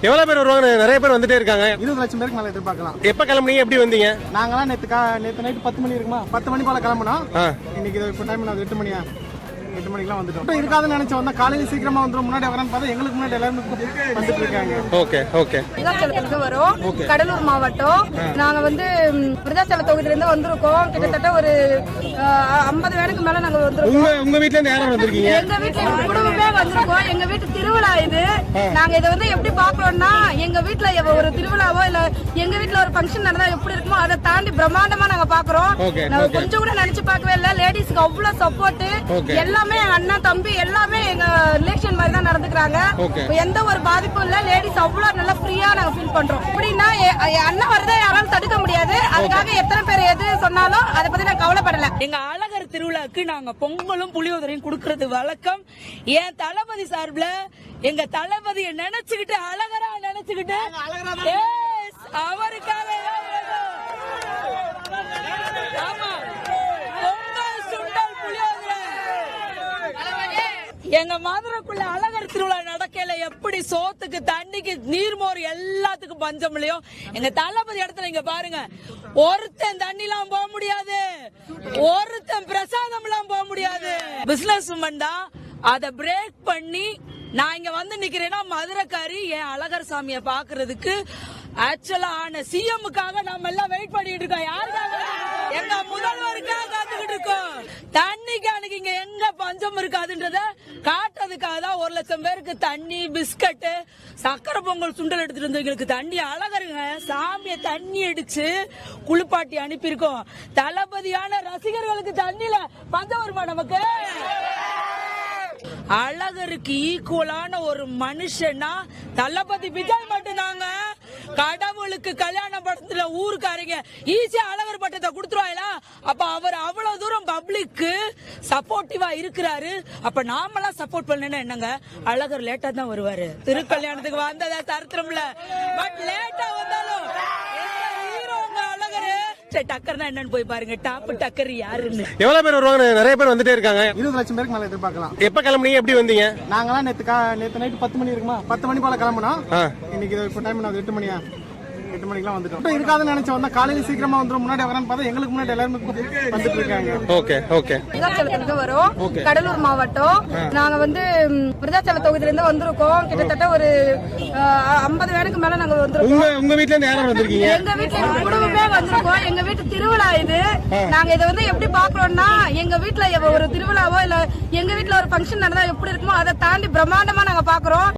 எவ்வளவு பேர் வருவாங்க? நிறைய பேர் வந்துட்டே இருக்காங்க. 20 லட்சம் பேருக்கு மேல எதிர்பார்க்கலாம். எப்ப கிளம்புனீங்க? எப்படி வந்தீங்க? நாங்களாம் நேத்து நைட் 10 மணி இருக்குமா, 10 மணி போல கிளம்புனோம். இன்னைக்கு இப்போ டைம் 8 மணியா, 8 மணிக்கெல்லாம் வந்துட்டோம். இப்போ இருக்காதுன்னு நினைச்சோம், வந்தா காலையில சீக்கிரமா வந்துடும். முன்னாடி வரேன்னு பார்த்தா எங்களுக்கு முன்னாடி எல்லாரும் வந்துட்டு இருக்காங்க. Okay okay. விருதாச்சலத்துக்கு வரும், கடலூர் மாவட்டம். நாங்க வந்து விருதாச்சல தொகுதியில இருந்து வந்திருக்கோம். கிட்டத்தட்ட ஒரு 50 வேனுக்கு மேல நாங்க வந்திருக்கோம். உங்க வீட்ல இருந்து யாரும் வந்திருக்கீங்க? எங்க வீட்டுல குடும்பமே வந்திருக்கோம். எங்க வீட்டு திருவிழா இது. நாங்க இதை வந்து எப்படி பாக்குறோம்னா, எங்க வீட்டுல ஒரு திருவிழாவோ இல்ல எங்க வீட்டுல ஒரு ஃபங்க்ஷன் நடந்தா எப்படி இருக்குமோ அதை தாண்டி பிரம்மாண்டமா நாங்க பாக்குறோம். நாங்க கொஞ்சம் கூட நினைச்சு பார்க்கவே இல்ல. லேடிஸ்க்கு அவ்வளவு சப்போர்ட். எல்லாமே எங்க அண்ணன் தம்பி எல்லாமே எங்க ரிலேஷன் மாதிரி தான் நடந்துக்கிறாங்க. எந்த ஒரு பாதிப்பும் இல்ல. லேடிஸ் அவ்வளவு நல்லா ஃப்ரீயா நாங்க ஃபீல் பண்றோம். அப்படின்னா அண்ணன் வரதை யாராலும் தடுக்க முடியாது. அதுக்காக எத்தனை பேர் எது சொன்னாலும் அதை பத்தி நான் கவலைப்படல. எங்க அழகர் திருவிழாக்கு நாங்க பொங்கலும் புளியோதரையும் கொடுக்கறது வழக்கம். என் தளபதி சார்பில் எங்க தளபதியை நினைச்சுக்கிட்டு அழகரா நினைச்சுக்கிட்டு அவருக்காக எங்க மதுரைக்குள்ள அழகர் திருவிழா நடக்கல எப்படி சோத்துக்கு தண்ணிக்கு நீர்மோர் எல்லாத்துக்கும் பஞ்சம் இல்லையோ, எங்க தளபதி இடத்துல இங்க பாருங்க, ஒருத்தன் தண்ணி எல்லாம் போக முடியாது, ஒருத்தன் பிரசாதம் எல்லாம் போக முடியாது. பிசினஸ் உமன் தான் அதை பிரேக் பண்ணி நான் இங்க வந்து நிக்கிறேன்னா மதுரைக்காரி என் அழகர் சாமியை பாக்குறதுக்கு ஆக்சுவலா ஆன சிஎம்முக்காக நம்ம எல்லாம் வெயிட் பண்ணிட்டு இருக்கோம். யாருக்காக? எங்க முதல்வருக்காக காத்துக்கிட்டு இருக்கோம். தண்ணிக்கு அன்னைக்கு இங்க எங்க பஞ்சம் இருக்காதுன்றத காட்டுறதுக்காக தான் 1 லட்சம் பேருக்கு தண்ணி, பிஸ்கட், சக்கரை பொங்கல், சுண்டல் எடுத்துட்டு இருந்தவங்களுக்கு தண்ணி அழகருங்க சாமிய தண்ணி அடிச்சு குளிப்பாட்டி அனுப்பியிருக்கோம். தளபதியான ரசிகர்களுக்கு தண்ணில பஞ்சம் வருமா நமக்கு? அழகருக்கு ஈக்குவலான ஒரு மனுஷனா தளபதி விஜய் மட்டும்தாங்க. கடவுளுக்கு கல்யாண படத்துல ஊருக்காரங்க ஈஸியா அழகர் பட்டத்தை கொடுத்துருவாங்களா? அப்ப அவர் அவ்வளவு தூரம் பப்ளிக்கு சப்போர்ட்டிவா இருக்கிறாரு. அப்ப நாமெல்லாம் சப்போர்ட் பண்ணா என்னங்க? அழகர் லேட்டா தான் வருவாரு. திருக்கல்யாணத்துக்கு வந்ததா சரித்திரம்ல, பட் லேட்டா வந்தாலும் டக்கர்னா என்னன்னு போய் பாருங்க. டாப் டக்கர் யாருன்னு. எவ்வளவு பேர் வருவாங்க? நிறைய பேர் வந்துட்டே இருக்காங்க. 20 லட்சம் பேருக்கு மேல எதிர்பார்க்கலாம். எப்ப கிளம்புனீங்க? எப்படி வந்தீங்க? நாங்களாம் நேத்து நைட் 10 மணி இருக்குமா, 10 மணி போல கிளம்புனோம். இன்னைக்கு இப்போ டைம் 8 மணியா, 8 மணிக்கெல்லாம் வந்துட்டோம். இப்போ இருக்காதுன்னு நினைச்சோம், வந்தா காலையில சீக்கிரமா வந்துடும். முன்னாடி வரேன்னு பார்த்தா எங்களுக்கு முன்னாடி எல்லாரும் வந்துட்டு இருக்காங்க. Okay okay. விருதாச்சலத்துக்கு வரும், கடலூர் மாவட்டம். நாங்க வந்து விருதாச்சல தொகுதியில இருந்து வந்திருக்கோம். கிட்டத்தட்ட ஒரு 50 வேனுக்கு மேல நாங்க வந்திருக்கோம். உங்க வீட்ல இருந்து யாரும் வந்திருக்கீங்க? எங்க வீட்டுல குடும்பமே வந்திருக்கோம். எங்க வீட்டு திருவிழா இது. நாங்க இதை வந்து எப்படி பாக்குறோம்னா, எங்க வீட்டுல ஒரு திருவிழாவோ இல்ல எங்க வீட்டுல ஒரு ஃபங்க்ஷன் நடந்தா எப்படி இருக்குமோ அதை தாண்டி பிரம்மாண்டமா நாங்க பாக்குறோம்.